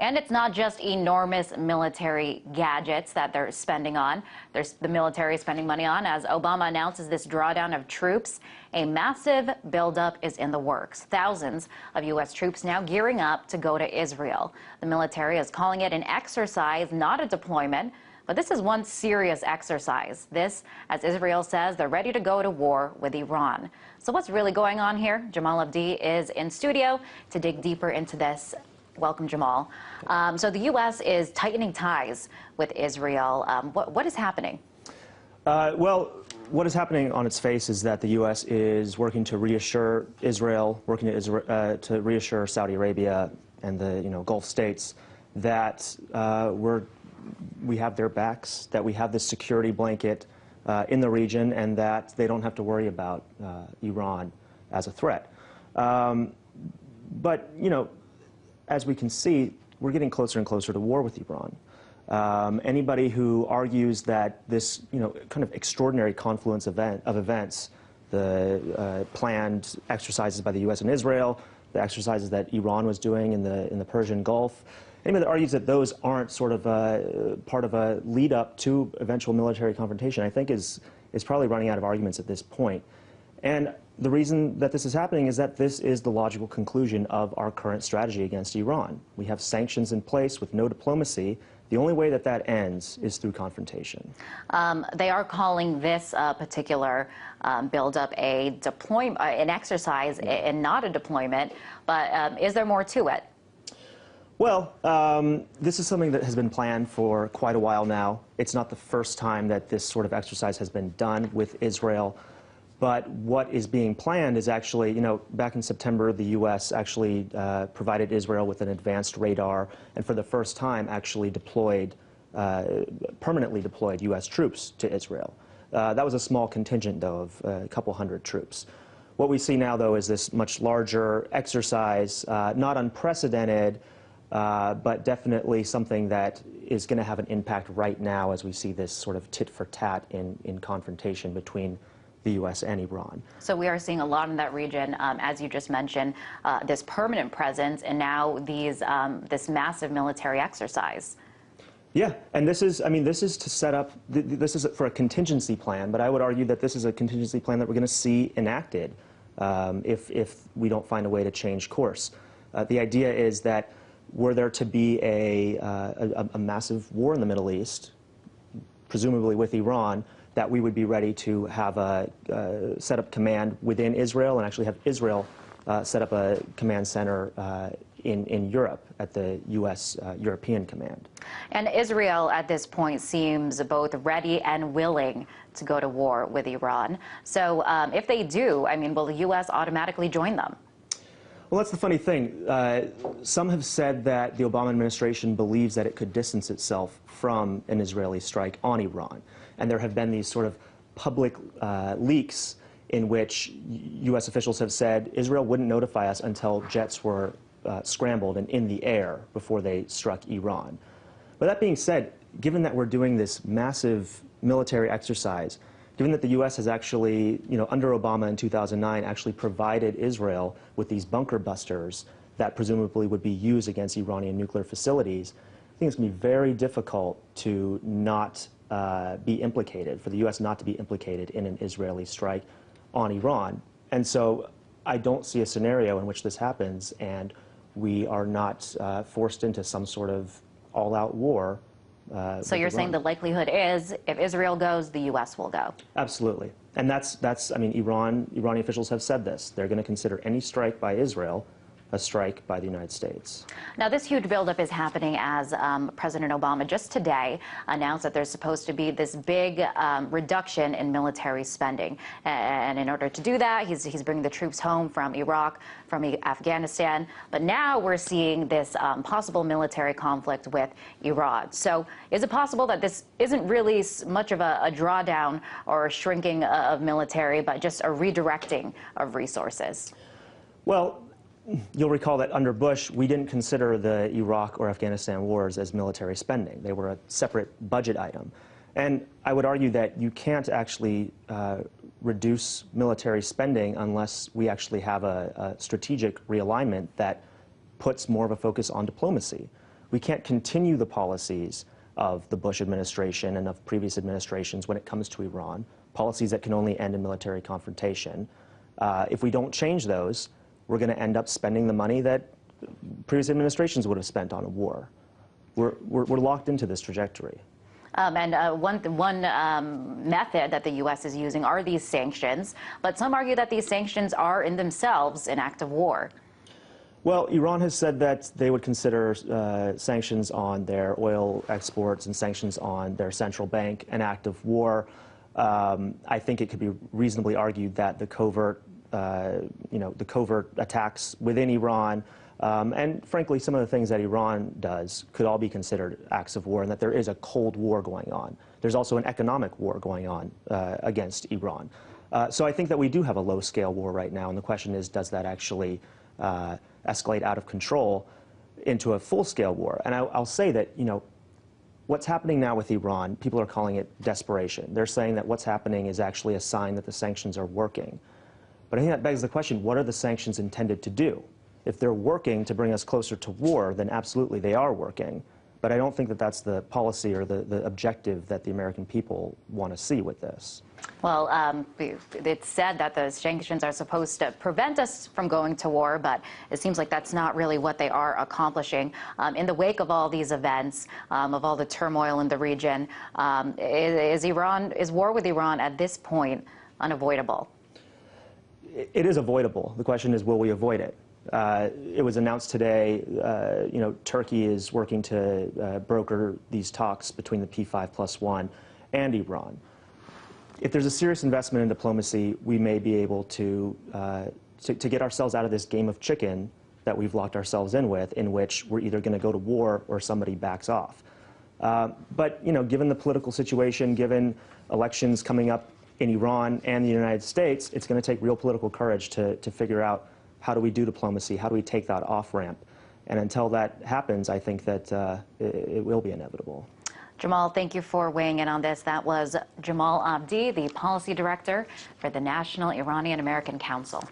And it's not just enormous military gadgets that they're spending on. There's the military spending money on. As Obama announces this drawdown of troops, a massive buildup is in the works. Thousands of U.S. troops now gearing up to go to Israel. The military is calling it an exercise, not a deployment. But this is one serious exercise. This, as Israel says, they're ready to go to war with Iran. So what's really going on here? Jamal Abdi is in studio to dig deeper into this. Welcome, Jamal. So the U.S. is tightening ties with Israel. What is happening? Well, what is happening on its face is that the U.S. is working to reassure Israel, to reassure Saudi Arabia and the Gulf states that we have their backs, that we have this security blanket in the region, and that they don't have to worry about Iran as a threat. But, as we can see, we're getting closer and closer to war with Iran. Anybody who argues that this, kind of extraordinary confluence of events, the planned exercises by the U.S. and Israel, the exercises that Iran was doing in the Persian Gulf, anybody that argues that those aren't sort of part of a lead-up to eventual military confrontation, I think is probably running out of arguments at this point. And the reason that this is happening is that this is the logical conclusion of our current strategy against Iran. We have sanctions in place with no diplomacy. The only way that that ends is through confrontation. They are calling this particular buildup an exercise and not a deployment. But is there more to it? Well, this is something that has been planned for quite a while now. It's not the first time that this sort of exercise has been done with Israel. But what is being planned is actually, back in September, the U.S. actually provided Israel with an advanced radar, and for the first time actually permanently deployed U.S. troops to Israel. That was a small contingent, though, of a couple hundred troops. What we see now, though, is this much larger exercise, not unprecedented, but definitely something that is going to have an impact right now as we see this sort of tit-for-tat in confrontation between the U.S. and Iran. So we are seeing a lot in that region, as you just mentioned, this permanent presence, and now this massive military exercise. Yeah, and this is to set up, this is for a contingency plan, but I would argue that this is a contingency plan that we're going to see enacted if we don't find a way to change course. The idea is that were there to be a massive war in the Middle East, presumably with Iran, that we would be ready to have set up command within Israel and actually have Israel set up a command center in Europe at the U.S. European Command. And Israel at this point seems both ready and willing to go to war with Iran. So if they do, will the U.S. automatically join them? Well, that's the funny thing. Some have said that the Obama administration believes that it could distance itself from an Israeli strike on Iran. And there have been these sort of public leaks in which U.S. officials have said Israel wouldn't notify us until jets were scrambled and in the air before they struck Iran. But that being said, given that we're doing this massive military exercise, given that the U.S. has actually, under Obama in 2009, actually provided Israel with these bunker busters that presumably would be used against Iranian nuclear facilities, I think it's going to be very difficult to not be implicated, for the U.S. not to be implicated in an Israeli strike on Iran. And so I don't see a scenario in which this happens and we are not forced into some sort of all-out war. So you're saying the likelihood is if Israel goes, the U.S. will go? Absolutely. And Iranian officials have said this. They're going to consider any strike by Israel a strike by the United States. Now, this huge buildup is happening as President Obama just today announced that there's supposed to be this big reduction in military spending. And in order to do that, he's bringing the troops home from Iraq, from Afghanistan. But now we're seeing this possible military conflict with Iran. So is it possible that this isn't really much of a drawdown or a shrinking of military, but just a redirecting of resources? Well, you'll recall that under Bush, we didn't consider the Iraq or Afghanistan wars as military spending. They were a separate budget item. And I would argue that you can't actually reduce military spending unless we actually have a strategic realignment that puts more of a focus on diplomacy. We can't continue the policies of the Bush administration and of previous administrations when it comes to Iran, policies that can only end in military confrontation. If we don't change those, we're going to end up spending the money that previous administrations would have spent on a war. We're locked into this trajectory. One method that the U.S. is using are these sanctions, but some argue that these sanctions are in themselves an act of war. Well, Iran has said that they would consider sanctions on their oil exports and sanctions on their central bank an act of war. I think it could be reasonably argued that the covert attacks within Iran, and frankly, some of the things that Iran does could all be considered acts of war, and that there is a Cold War going on. There's also an economic war going on against Iran. So I think that we do have a low-scale war right now, and the question is, does that actually escalate out of control into a full-scale war? And I'll say that, what's happening now with Iran, people are calling it desperation. They're saying that what's happening is actually a sign that the sanctions are working. But I think that begs the question, what are the sanctions intended to do? If they're working to bring us closer to war, then absolutely they are working. But I don't think that that's the policy or the objective that the American people want to see with this. Well, it's said that the sanctions are supposed to prevent us from going to war, but it seems like that's not really what they are accomplishing. In the wake of all these events, of all the turmoil in the region, is war with Iran at this point unavoidable? It is avoidable. The question is, will we avoid it? It was announced today, Turkey is working to broker these talks between the P5+1 and Iran. If there's a serious investment in diplomacy, we may be able to get ourselves out of this game of chicken that we've locked ourselves in with, in which we're either going to go to war or somebody backs off. But, given the political situation, given elections coming up in Iran and the United States, it's going to take real political courage to figure out, how do we do diplomacy? How do we take that off-ramp? And until that happens, I think that it will be inevitable. Jamal, thank you for weighing in on this. That was Jamal Abdi, the Policy Director for the National Iranian American Council.